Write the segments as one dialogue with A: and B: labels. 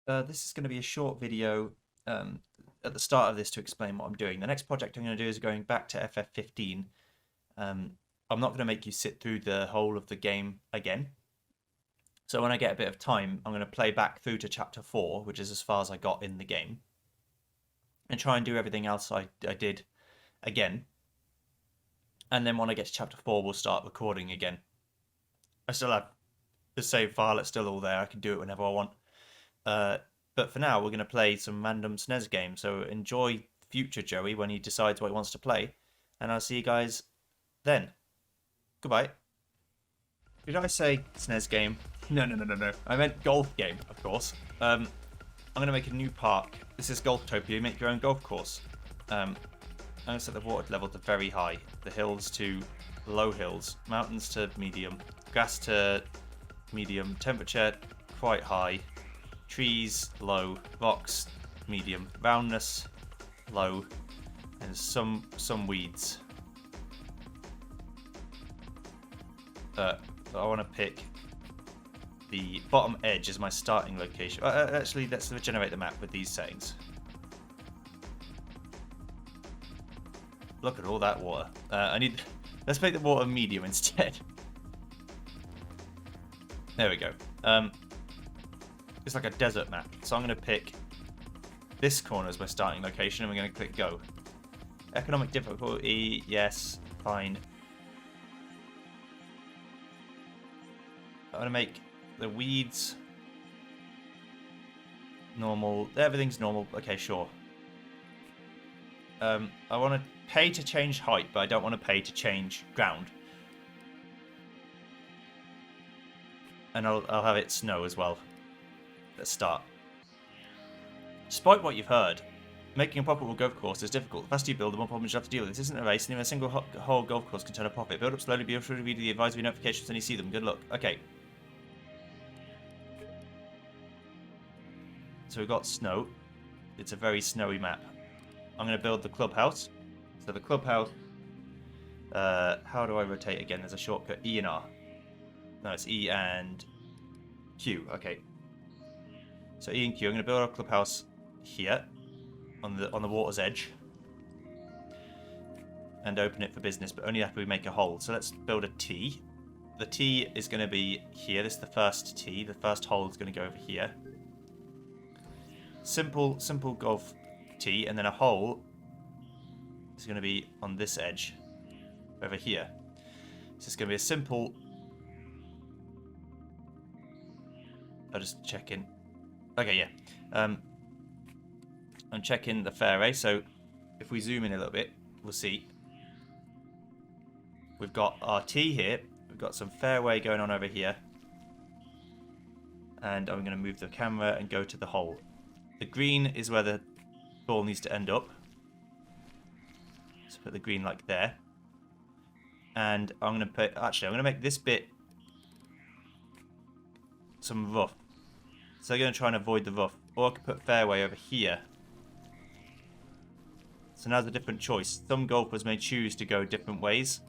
A: This is going to be a short video at the start of this to explain what I'm doing. The next project I'm going to do is going back to FF15. I'm not going to make you sit through the whole of the game again. So when I get a bit of time, I'm going to play back through to Chapter 4, which is as far as I got in the game, and try and do everything else I did again. And then when I get to Chapter 4, we'll start recording again. I still have the save file, it's still all there, I can do it whenever I want. But for now, we're going to play some random SNES game. So enjoy future Joey when he decides what he wants to play. And I'll see you guys then. Goodbye. Did I say SNES game? No. I meant golf game, of course. I'm going to make a new park. This is GolfTopia. You make your own golf course. I'm going to set the water level to very high. The hills to low hills. Mountains to medium. Grass to medium. Temperature quite high. Trees, low. Rocks, medium. Roundness, low. And some weeds. I want to pick the bottom edge as my starting location. Actually, let's regenerate the map with these settings. Look at all that water. Let's make the water medium instead. There we go. It's like a desert map. So I'm going to pick this corner as my starting location, and we're going to click go. Economic difficulty, yes, fine. I'm going to make the weeds normal. Everything's normal. Okay, sure. I want to pay to change height, but I don't want to pay to change ground. And I'll have it snow as well. Let's start. Despite what you've heard, making a profitable golf course is difficult. The faster you build, the more problems you have to deal with. This isn't a race, and even a single whole golf course can turn a profit. Build up slowly, be sure to read the advisory notifications when you see them. Good luck. Okay. So we've got snow. It's a very snowy map. I'm going to build the clubhouse. So the clubhouse... how do I rotate again? There's a shortcut. E and R. No, it's E and Q. Okay. So E and Q. I'm going to build our clubhouse here on the water's edge and open it for business, but only after we make a hole. So let's build a T. The T is going to be here. This is the first T. The first hole is going to go over here. Simple golf T, and then a hole is going to be on this edge over here. So it's going to be a simple... I'll just check in. Okay, yeah. I'm checking the fairway, so if we zoom in a little bit, we'll see. We've got our tee here. We've got some fairway going on over here. And I'm going to move the camera and go to the hole. The green is where the ball needs to end up. So put the green like there. And I'm going to put... Actually, I'm going to make this bit some rough. So I'm going to try and avoid the rough. Or I could put fairway over here. So now's a different choice. Some golfers may choose to go different ways.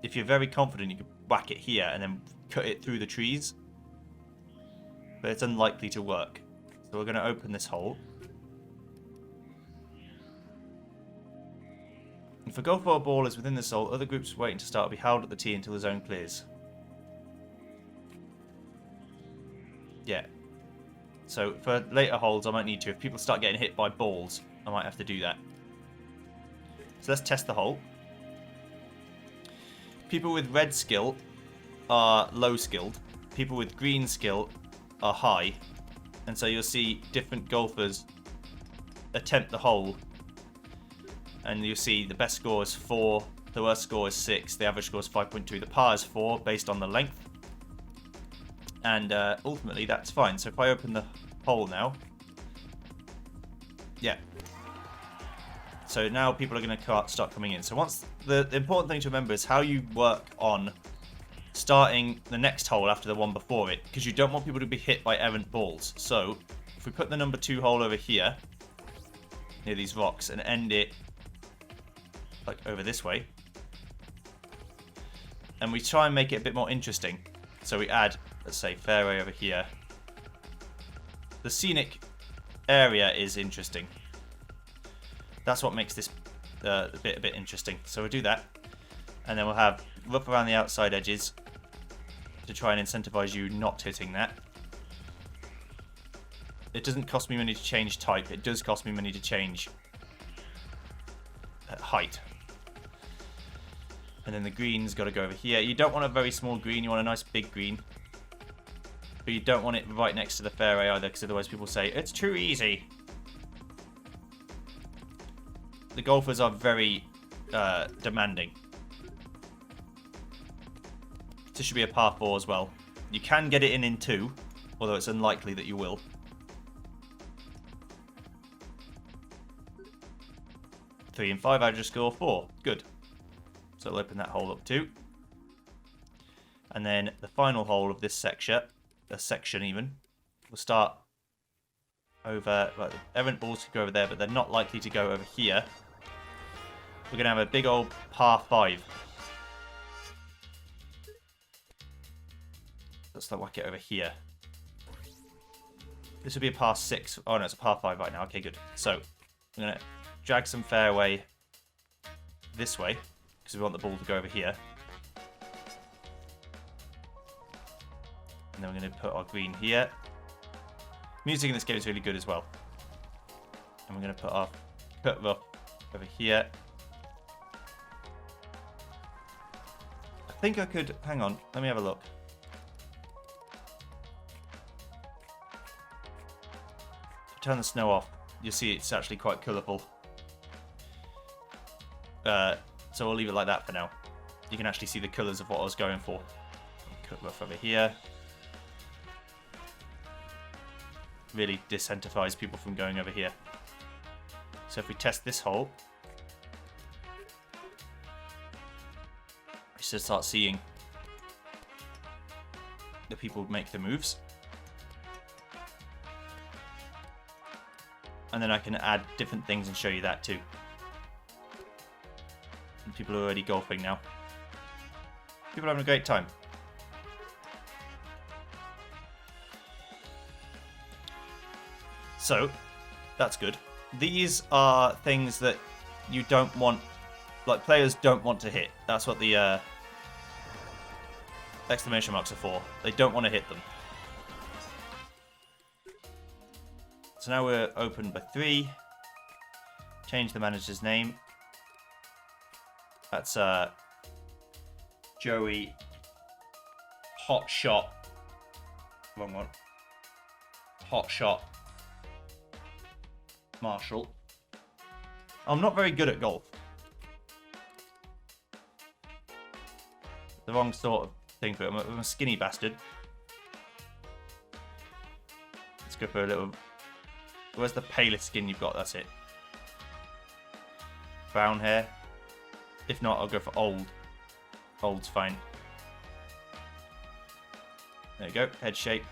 A: If you're very confident, you can whack it here and then cut it through the trees. But it's unlikely to work. So we're going to open this hole. If a golf ball is within this hole, other groups waiting to start will be held at the tee until the zone clears. Yeah. So for later holes, I might need to. If people start getting hit by balls, I might have to do that. So let's test the hole. People with red skill are low skilled. People with green skill are high. And so you'll see different golfers attempt the hole. And you'll see the best score is 4, the worst score is 6, the average score is 5.2, the par is 4 based on the length. And ultimately that's fine. So if I open the hole now, yeah. So now people are going to start coming in. So once the important thing to remember is how you work on starting the next hole after the one before it, because you don't want people to be hit by errant balls. So if we put the number 2 hole over here near these rocks and end it like over this way, and we try and make it a bit more interesting. So we add, let's say, fairway over here. The scenic area is interesting. That's what makes this a bit interesting. So we'll do that, and then we'll have rough around the outside edges to try and incentivize you not hitting that. It doesn't cost me money to change type. It does cost me money to change height. And then the green's got to go over here. You don't want a very small green. You want a nice big green. But you don't want it right next to the fairway either, because otherwise people say, it's too easy. The golfers are very demanding. This should be a par 4 as well. You can get it in 2, although it's unlikely that you will. Three and 5, I just score 4. Good. So I'll open that hole up too. And then the final hole of this section, we'll start over. Well, errant balls could go over there, but they're not likely to go over here. We're going to have a big old par 5. Let's whack it over here. This would be a par 6. Oh no, it's a par 5 right now. Okay, good. So I'm going to drag some fairway this way, because we want the ball to go over here. And then we're going to put our green here. Music in this game is really good as well. And we're going to put our cut rough over here. I think I could... Hang on, let me have a look. Turn the snow off. You'll see it's actually quite colourful. So we'll leave it like that for now. You can actually see the colours of what I was going for. Cut rough over here. Really disincentivize people from going over here. So if we test this hole, we should start seeing the people make the moves. And then I can add different things and show you that too. And people are already golfing now. People are having a great time. So, that's good. These are things that you don't want, like players don't want to hit. That's what the exclamation marks are for. They don't want to hit them. So now we're open by 3. Change the manager's name. That's Joey Hot Shot. Wrong one. Hot Shot Marshall. I'm not very good at golf. The wrong sort of thing for it. I'm a skinny bastard. Let's go for a little... Where's the palest skin you've got? That's it. Brown hair. If not, I'll go for old. Old's fine. There you go. Head shape.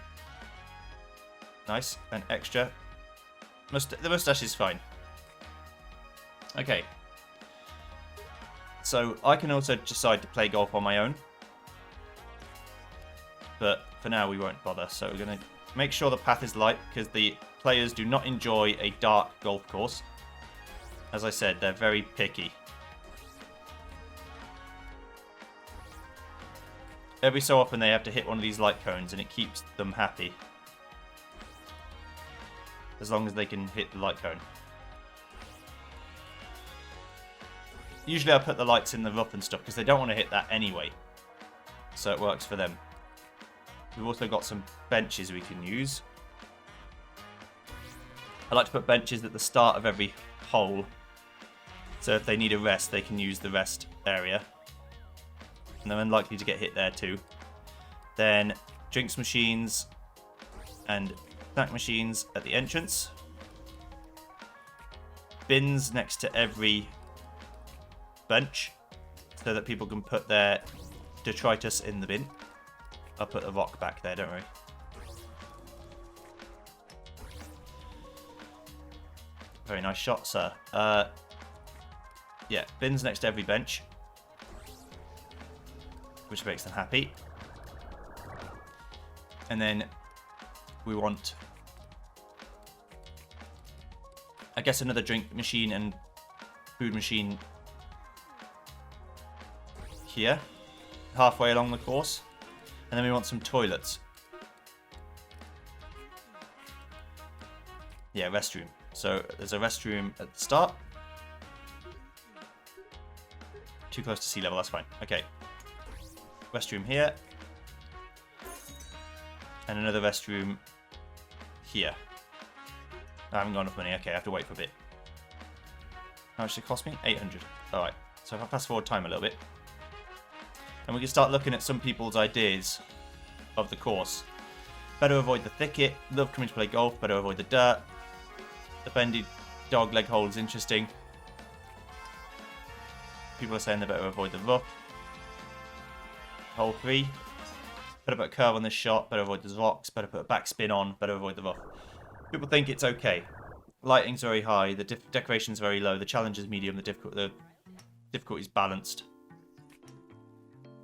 A: Nice. And extra. The moustache is fine. Okay. So I can also decide to play golf on my own. But for now we won't bother. So we're going to make sure the path is light, because the players do not enjoy a dark golf course. As I said, they're very picky. Every so often they have to hit one of these light cones and it keeps them happy. As long as they can hit the light cone. Usually I put the lights in the rough and stuff because they don't want to hit that anyway. So it works for them. We've also got some benches we can use. I like to put benches at the start of every hole. So if they need a rest, they can use the rest area. And they're unlikely to get hit there too. Then drinks machines and snack machines at the entrance. Bins next to every bench so that people can put their detritus in the bin. I'll put a rock back there, don't worry. Very nice shot, sir. Yeah, bins next to every bench. which makes them happy. And then we want, I guess, another drink machine and food machine here, halfway along the course. And then we want some toilets. Yeah, restroom. So there's a restroom at the start. Too close to sea level, that's fine. Okay. Restroom here. And another restroom here. I haven't got enough money. Okay, I have to wait for a bit. How much did it cost me? 800. Alright, so if I fast forward time a little bit. And we can start looking at some people's ideas of the course. Better avoid the thicket. Love coming to play golf. Better avoid the dirt. The bendy dog leg hole is interesting. People are saying they better avoid the rough. Hole 3. Better put a curve on this shot. Better avoid the rocks. Better put a backspin on. Better avoid the rough. People think it's okay. Lighting's very high. The decoration's very low. The challenge is medium. The difficulty's balanced.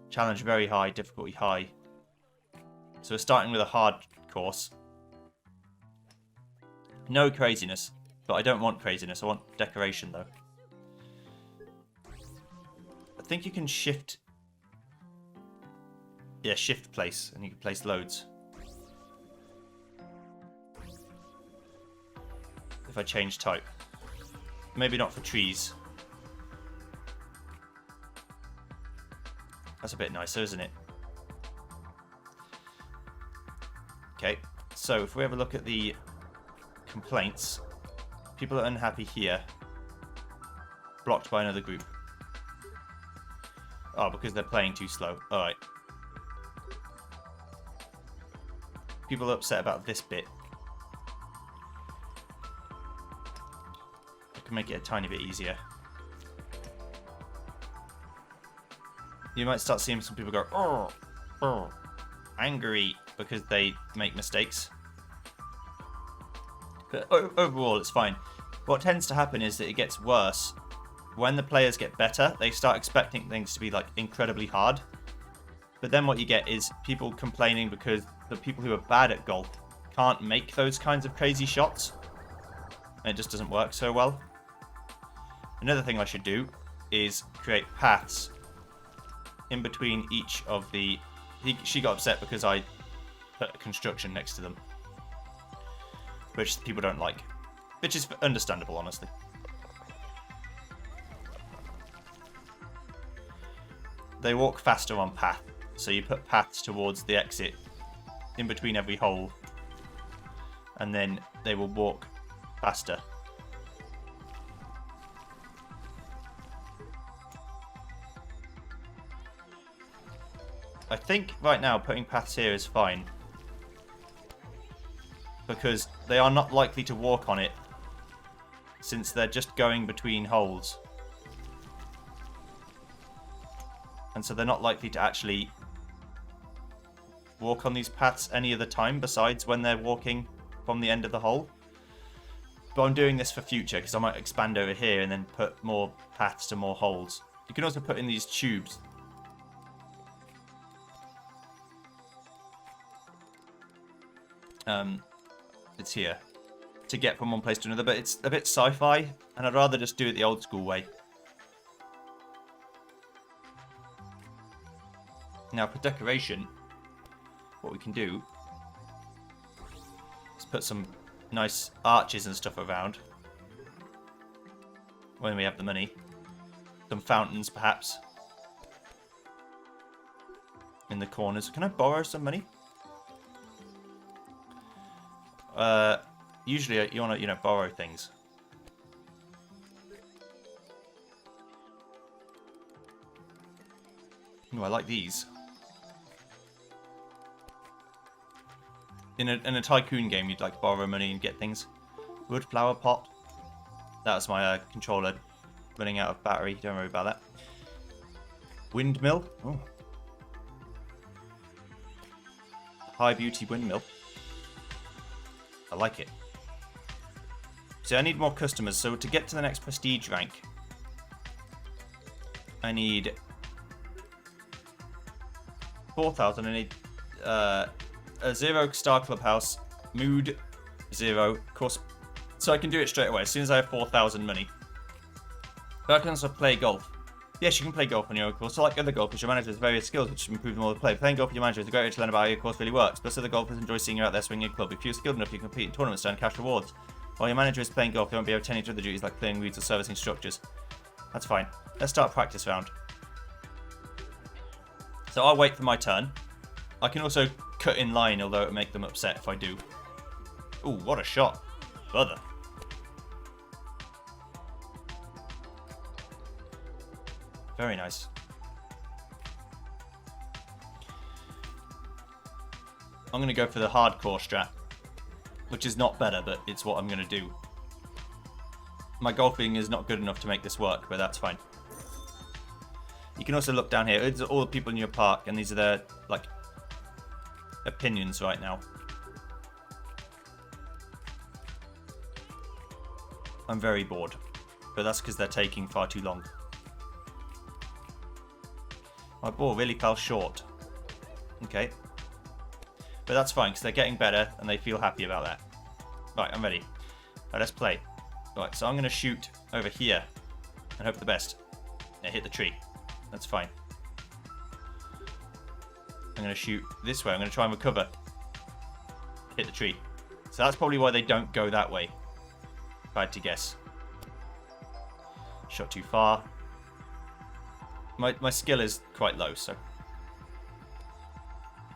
A: Challenge very high. Difficulty high. So we're starting with a hard course. No craziness. But I don't want craziness. I want decoration, though. I think you can shift... Yeah, shift place. And you can place loads. If I change type. Maybe not for trees. That's a bit nicer, isn't it? Okay, so if we have a look at the complaints, people are unhappy here. Blocked by another group. Oh, because they're playing too slow. Alright. People are upset about this bit. I can make it a tiny bit easier. You might start seeing some people go, oh, oh, angry because they make mistakes. But overall, it's fine. What tends to happen is that it gets worse. When the players get better, they start expecting things to be like incredibly hard. But then what you get is people complaining because the people who are bad at golf can't make those kinds of crazy shots. And it just doesn't work so well. Another thing I should do is create paths in between each of the... She got upset because I put a construction next to them. Which people don't like. Which is understandable, honestly. They walk faster on path. So you put paths towards the exit in between every hole. And then they will walk faster. I think right now putting paths here is fine. Because they are not likely to walk on it. Since they're just going between holes. And so they're not likely to actually walk on these paths any other time besides when they're walking from the end of the hole. But I'm doing this for future because I might expand over here and then put more paths to more holes. You can also put in these tubes. It's here to get from one place to another, but it's a bit sci-fi and I'd rather just do it the old school way. Now for decoration, what we can do is put some nice arches and stuff around when we have the money. Some fountains perhaps in the corners. Can I borrow some money? Usually you want to, borrow things. Oh, I like these. In a tycoon game, you'd like borrow money and get things. Wood flower pot. That's my controller running out of battery. Don't worry about that. Windmill. Oh. High beauty windmill. I like it. So I need more customers. So to get to the next prestige rank, I need 4,000. I need a 0-star clubhouse, mood 0, of course, so I can do it straight away as soon as I have 4,000 money. But I can also play golf. Yes, you can play golf on your own course. So like other golfers, your manager has various skills which improve them all the play. Playing golf with your manager is a great way to learn about how your course really works. Plus other golfers enjoy seeing you out there swinging your club. If you're skilled enough, you can compete in tournaments to earn cash rewards. While your manager is playing golf, they won't be able to attend to other duties like clearing weeds or servicing structures. That's fine. Let's start practice round. So I'll wait for my turn. I can also cut in line, although it will make them upset if I do. Ooh, what a shot. Brother. Very nice. I'm going to go for the hardcore strat, which is not better, but it's what I'm going to do. My golfing is not good enough to make this work, but that's fine. You can also look down here. It's all the people in your park, and these are their, like, opinions right now. I'm very bored, but that's because they're taking far too long. My ball really fell short. Okay. But that's fine, because they're getting better, and they feel happy about that. Right, I'm ready. Right, let's play. Right, so I'm going to shoot over here, and hope for the best. Yeah, hit the tree. That's fine. I'm going to shoot this way. I'm going to try and recover. Hit the tree. So that's probably why they don't go that way. If I had to guess. Shot too far. My skill is quite low, so.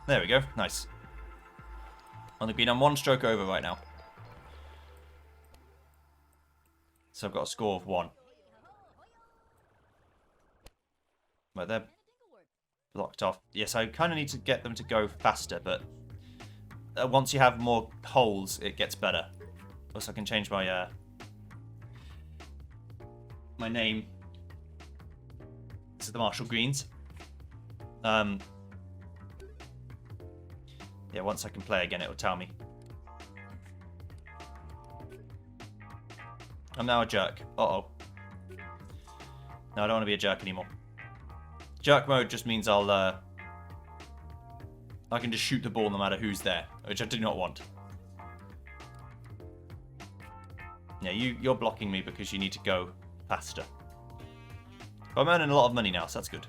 A: There we go. Nice. On the green, I'm one stroke over right now. So I've got a score of 1. But they're blocked off. Yes, I kind of need to get them to go faster, but once you have more holes, it gets better. Also, I can change my my name. This is the Marshall Greens. Yeah, once I can play again, it will tell me. I'm now a jerk. Uh-oh. No, I don't want to be a jerk anymore. Jerk mode just means I can just shoot the ball no matter who's there, which I do not want. Yeah, you're blocking me because you need to go faster. But I'm earning a lot of money now, so that's good.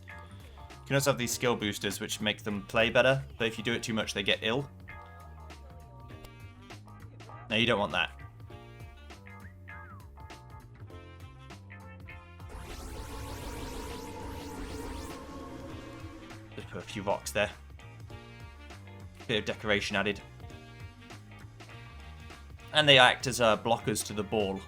A: You can also have these skill boosters which make them play better, but if you do it too much, they get ill. No, you don't want that. Just put a few rocks there. Bit of decoration added. And they act as blockers to the ball.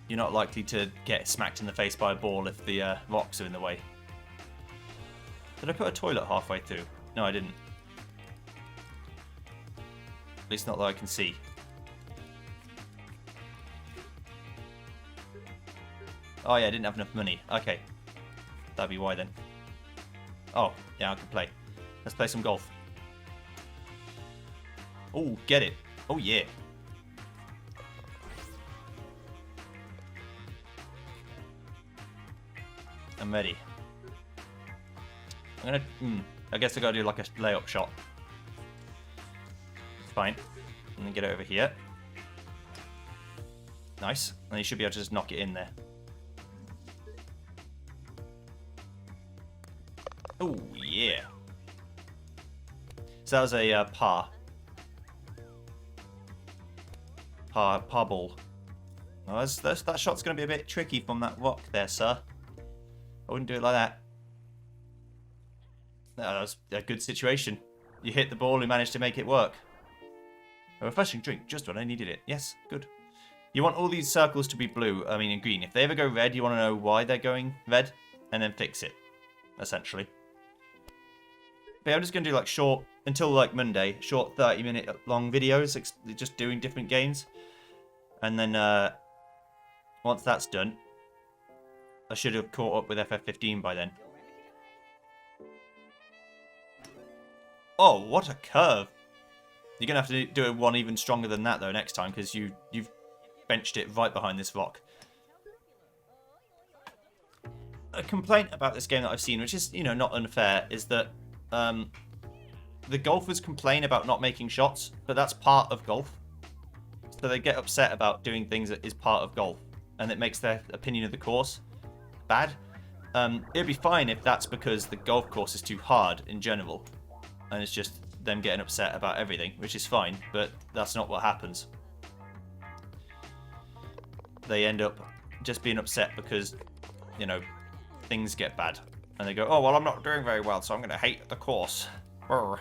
A: You're not likely to get smacked in the face by a ball if the rocks are in the way. Did I put a toilet halfway through? No, I didn't. At least not that I can see. Oh yeah, I didn't have enough money. Okay. That'd be why then. Oh, yeah, I can play. Let's play some golf. Oh, get it. Oh yeah. I'm ready. I'm gonna... I guess I gotta do like a layup shot. Fine. And then get it over here. Nice. And you should be able to just knock it in there. Oh, yeah. So that was a par. Par ball. Oh, that shot's going to be a bit tricky from that rock there, sir. I wouldn't do it like that. No, that was a good situation. You hit the ball and managed to make it work. A refreshing drink, just when I needed it. Yes, good. You want all these circles to be blue, I mean in green. If they ever go red, you want to know why they're going red, and then fix it, essentially. But yeah, I'm just going to do like short, until like Monday, short 30-minute long videos, just doing different games. And then once that's done, I should have caught up with FF15 by then. Oh, what a curve. You're going to have to do one even stronger than that, though, next time, because you've benched it right behind this rock. a complaint about this game that I've seen, which is, you know, not unfair, is that the golfers complain about not making shots, but that's part of golf. So they get upset about doing things that is part of golf, and it makes their opinion of the course bad. It'd be fine if that's because the golf course is too hard in general, and it's just them getting upset about everything, which is fine, but that's not what happens. They end up just being upset because, you know, things get bad. And they go, oh, well, I'm not doing very well, so I'm going to hate the course. Brr.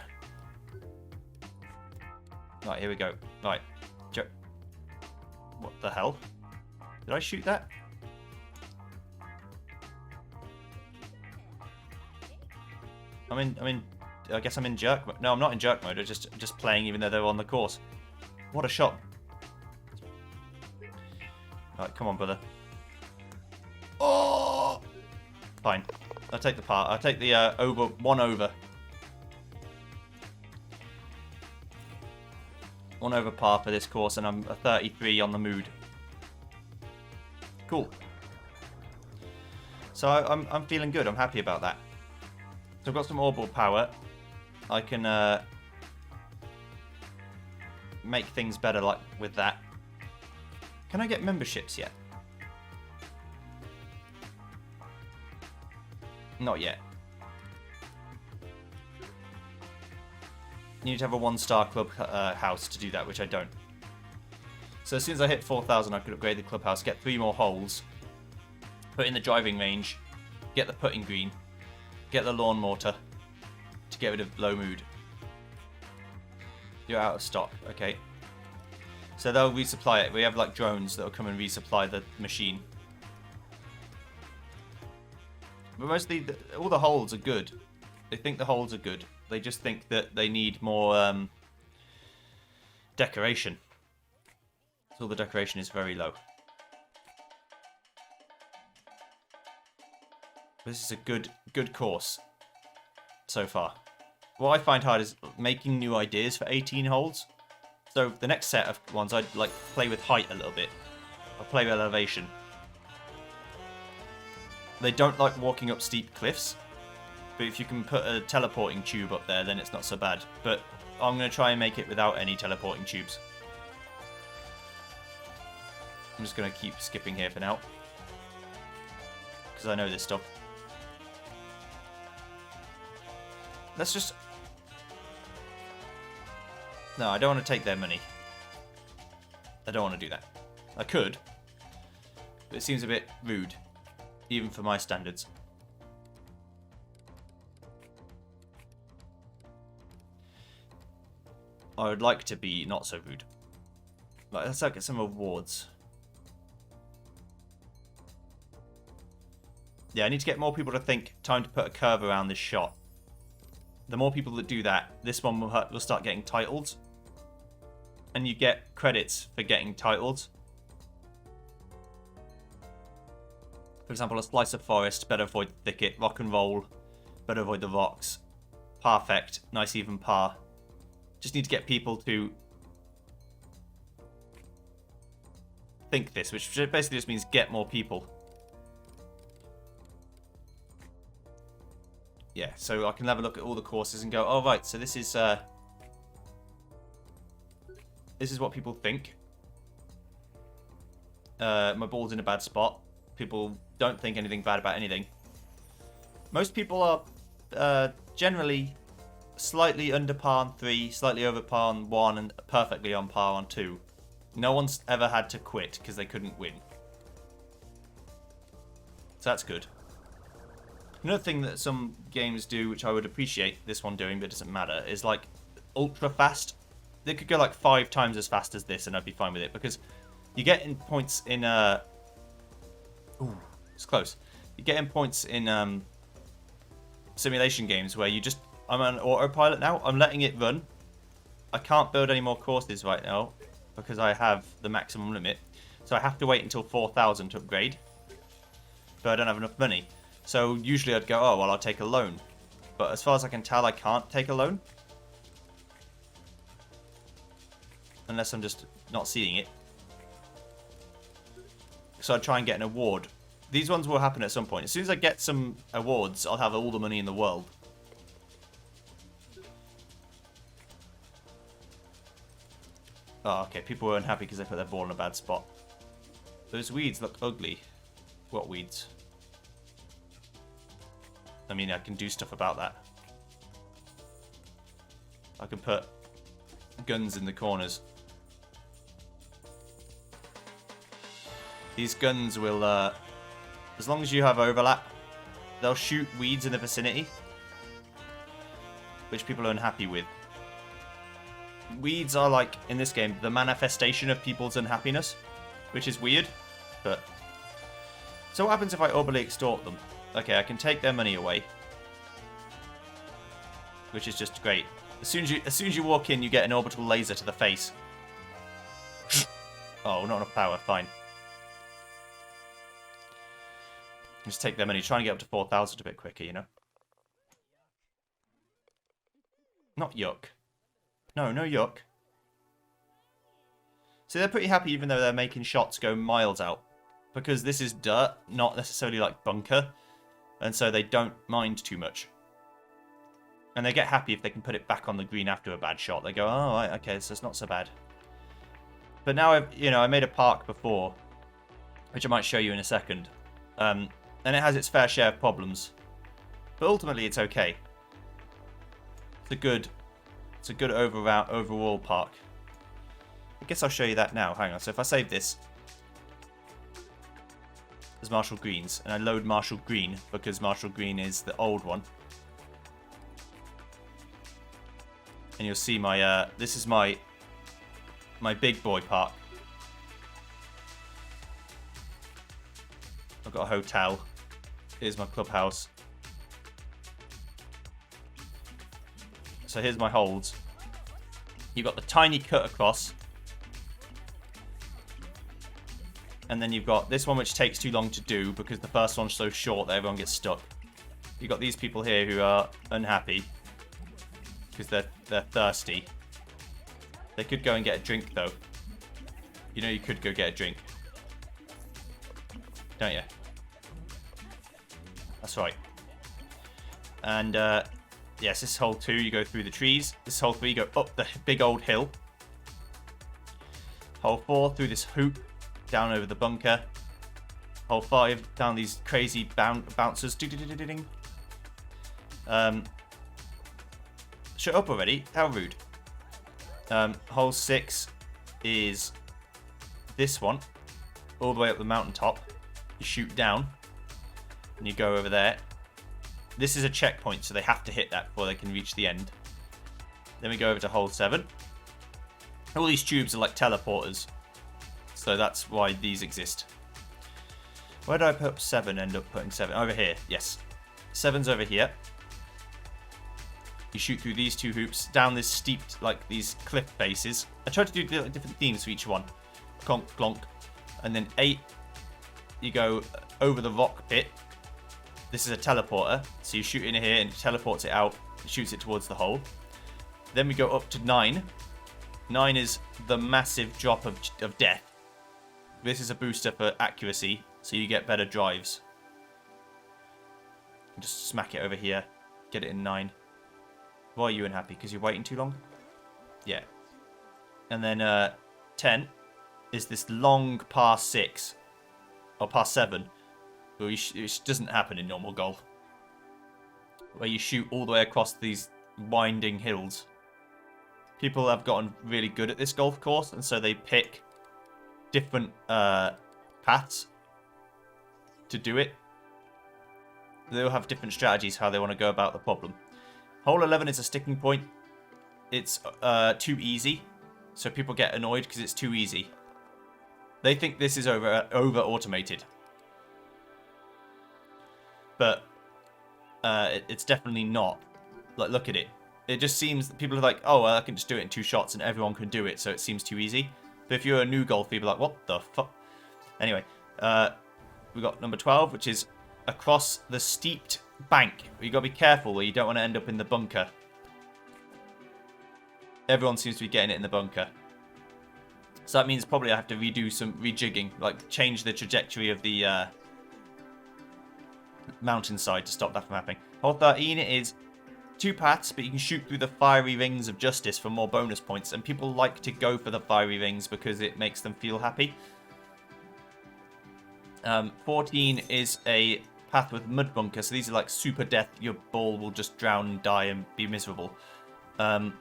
A: Right, here we go. Right. What the hell? Did I shoot that? I guess I'm in jerk mode. No, I'm not in jerk mode. I'm just playing even though they're on the course. What a shot. Right, come on, brother. Oh! Fine. I'll take the par. I'll take the one over. One over par for this course, and I'm a 33 on the mood. Cool. So I'm feeling good. I'm happy about that. So I've got some orbital power. I can make things better like with that. Can I get memberships yet? Not yet. You need to have a 1-star club house to do that, which I don't. So as soon as I hit 4,000, I could upgrade the clubhouse, get 3 more holes, put in the driving range, get the putting green, get the lawn mortar to get rid of low mood. You're out of stock, okay. So they'll resupply it. We have like drones that'll come and resupply the machine. But mostly, all the holes are good. They think the holes are good. They just think that they need more decoration. So the decoration is very low. This is a good course so far. What I find hard is making new ideas for 18 holes. So the next set of ones, I'd like play with height a little bit. I'll play with elevation. They don't like walking up steep cliffs. But if you can put a teleporting tube up there, then it's not so bad. But I'm going to try and make it without any teleporting tubes. I'm just going to keep skipping here for now. Because I know this stuff. Let's just... No, I don't want to take their money. I don't want to do that. I could. But it seems a bit rude. Even for my standards. I would like to be not so rude. Right, let's get some awards. Yeah, I need to get more people to think time to put a curve around this shot. The more people that do that, this one will start getting titled. And you get credits for getting titled. For example, a slice of forest, better avoid the thicket. Rock and roll, better avoid the rocks. Perfect, nice even par. Just need to get people to think this, which basically just means get more people. Yeah, so I can have a look at all the courses and go, oh right, so this is what people think. My ball's in a bad spot. People don't think anything bad about anything. Most people are generally slightly under par on 3, slightly over par on 1, and perfectly on par on 2. No one's ever had to quit because they couldn't win. So that's good. Another thing that some games do, which I would appreciate this one doing, but it doesn't matter, is like ultra fast. They could go like 5 times as fast as this, and I'd be fine with it because you get in points in ooh, it's close. You get in points in simulation games where you just... I'm on autopilot now. I'm letting it run. I can't build any more courses right now because I have the maximum limit. So I have to wait until 4,000 to upgrade. But I don't have enough money. So usually I'd go, oh, well, I'll take a loan. But as far as I can tell, I can't take a loan. Unless I'm just not seeing it. So I'd try and get an award These ones will happen at some point. As soon as I get some awards, I'll have all the money in the world. Oh, okay. People were unhappy because they put their ball in a bad spot. Those weeds look ugly. What weeds? I mean, I can do stuff about that. I can put guns in the corners. These guns will, as long as you have overlap, they'll shoot weeds in the vicinity, which people are unhappy with. Weeds are like, in this game, the manifestation of people's unhappiness, which is weird, but... So what happens if I orbally extort them? Okay, I can take their money away, which is just great. As soon as you walk in, you get an orbital laser to the face. Oh, not enough power. Fine. Just take their money. Try and get up to 4,000 a bit quicker, you know? Not yuck. No, no yuck. So they're pretty happy even though they're making shots go miles out. Because this is dirt, not necessarily like bunker. And so they don't mind too much. And they get happy if they can put it back on the green after a bad shot. They go, oh, right, okay, so it's not so bad. But now, I made a park before, which I might show you in a second. And it has its fair share of problems. But ultimately, it's okay. It's a good overall park. I guess I'll show you that now. Hang on. So if I save this as Marshall Greens, and I load Marshall Green, because Marshall Green is the old one. And you'll see my, this is my big boy park. I've got a hotel. Here's my clubhouse. So here's my holds. You've got the tiny cut across. And then you've got this one which takes too long to do because the first one's so short that everyone gets stuck. You've got these people here who are unhappy because they're thirsty. They could go and get a drink though. You know you could go get a drink. Don't you? That's right. And yes, this hole 2 you go through the trees. This hole 3 you go up the big old hill. Hole 4 through this hoop down over the bunker. Hole 5 down these crazy bouncers. Ding. Shut up already. How rude. Hole 6 is this one. All the way up the mountaintop. You shoot down. And you go over there. This is a checkpoint, so they have to hit that before they can reach the end. Then we go over to hole 7. All these tubes are like teleporters. So that's why these exist. Where did I put 7? End up putting 7? Over here. Yes. 7's over here. You shoot through these 2 hoops, down this steep, like these cliff faces. I tried to do different themes for each one. Clonk, clonk. And then 8, you go over the rock pit. This is a teleporter. So you shoot in here and it teleports it out. It shoots it towards the hole. Then we go up to 9. 9 is the massive drop of death. This is a booster for accuracy, so you get better drives. Just smack it over here. Get it in 9. Why are you unhappy? Because you're waiting too long? Yeah. And then 10 is this long par 6. Or par 7. Which doesn't happen in normal golf. Where you shoot all the way across these winding hills. People have gotten really good at this golf course, and so they pick different paths to do it. They'll have different strategies how they want to go about the problem. Hole 11 is a sticking point. It's too easy, so people get annoyed because it's too easy. They think this is over automated, but it's definitely not. Like, look at it. It just seems that people are like, oh, well, I can just do it in 2 shots and everyone can do it, so it seems too easy. But if you're a new golfer, you'll be like, what the fuck? Anyway, we got number 12, which is across the steeped bank. You got to be careful where you don't want to end up in the bunker. Everyone seems to be getting it in the bunker. So that means probably I have to redo some rejigging, like change the trajectory of the mountainside to stop that from happening. Hole 13 is 2 paths, but you can shoot through the fiery rings of justice for more bonus points, and people like to go for the fiery rings because it makes them feel happy. 14 is a path with mud bunkers, so these are like super death. Your ball will just drown and die and be miserable. But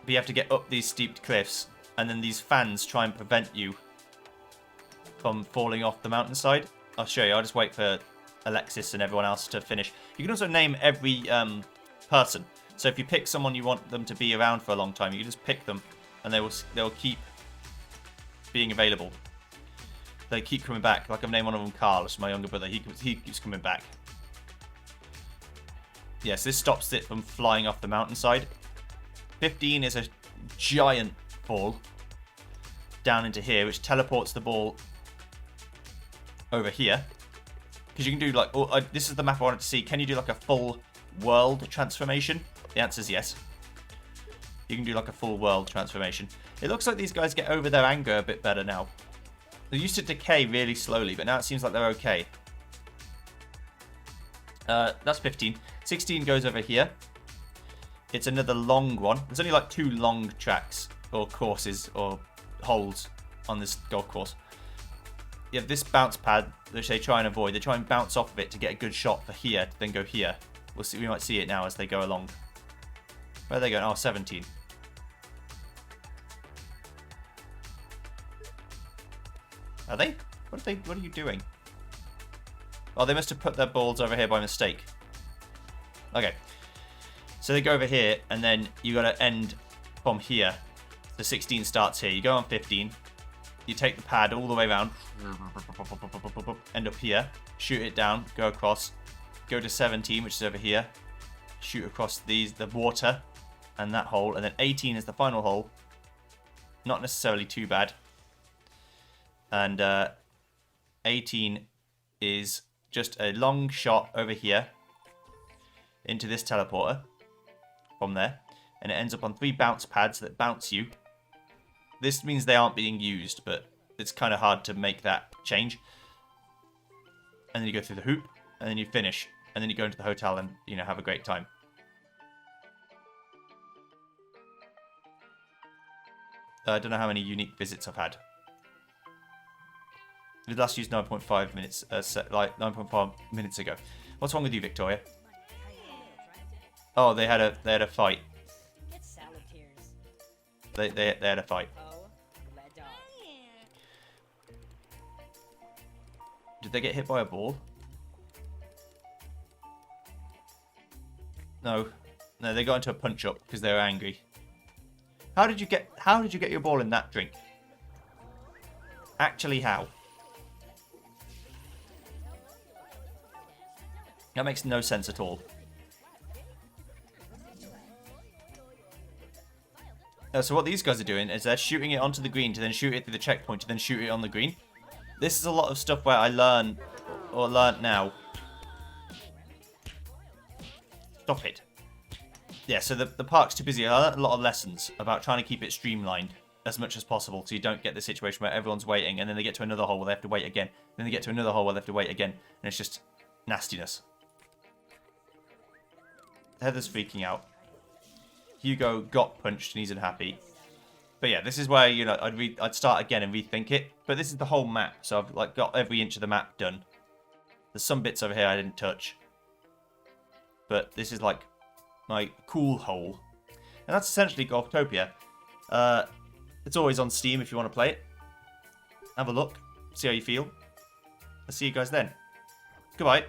A: you have to get up these steep cliffs, and then these fans try and prevent you from falling off the mountainside. I'll show you. I'll just wait for Alexis and everyone else to finish. You can also name every person. So if you pick someone you want them to be around for a long time, you can just pick them, and they'll keep being available. They keep coming back. Like I've named one of them Carl, it's my younger brother. He keeps coming back. Yes, this stops it from flying off the mountainside. 15 is a giant ball down into here, which teleports the ball over here. Because you can do like, this is the map I wanted to see. Can you do like a full world transformation? The answer is yes. You can do like a full world transformation. It looks like these guys get over their anger a bit better now. They used to decay really slowly, but now it seems like they're okay. That's 15. 16 goes over here. It's another long one. There's only like 2 long tracks or courses or holes on this golf course. You have this bounce pad, which they try and avoid. They try and bounce off of it to get a good shot for here, then go here. We'll see. We might see it now as they go along. Where are they going? Oh, 17. Are they? What are you doing? Oh, they must have put their balls over here by mistake. Okay. So they go over here, and then you got to end from here. The 16 starts here. You go on 15. You take the pad all the way around. End up here. Shoot it down. Go across. Go to 17, which is over here. Shoot across the water and that hole. And then 18 is the final hole. Not necessarily too bad. And 18 is just a long shot over here into this teleporter from there. And it ends up on 3 bounce pads that bounce you. This means they aren't being used, but it's kind of hard to make that change. And then you go through the hoop, and then you finish. And then you go into the hotel and, have a great time. I don't know how many unique visits I've had. We last used 9.5 minutes, like 9.5 minutes ago. What's wrong with you, Victoria? Oh, they had a fight. They had a fight. Did they get hit by a ball? No, they got into a punch up because they were angry. How did you get your ball in that drink? Actually, how? That makes no sense at all. So what these guys are doing is they're shooting it onto the green to then shoot it through the checkpoint to then shoot it on the green. This is a lot of stuff where I learned now. Stop it. Yeah, so the park's too busy. I learned a lot of lessons about trying to keep it streamlined as much as possible so you don't get the situation where everyone's waiting and then they get to another hole where they have to wait again. Then they get to another hole where they have to wait again. And it's just nastiness. Heather's freaking out. Hugo got punched and he's unhappy. But yeah, this is where, I'd start again and rethink it. But this is the whole map, so I've like got every inch of the map done. There's some bits over here I didn't touch. But this is like my cool hole. And that's essentially GolfTopia. It's always on Steam if you want to play it. Have a look, see how you feel. I'll see you guys then. Goodbye.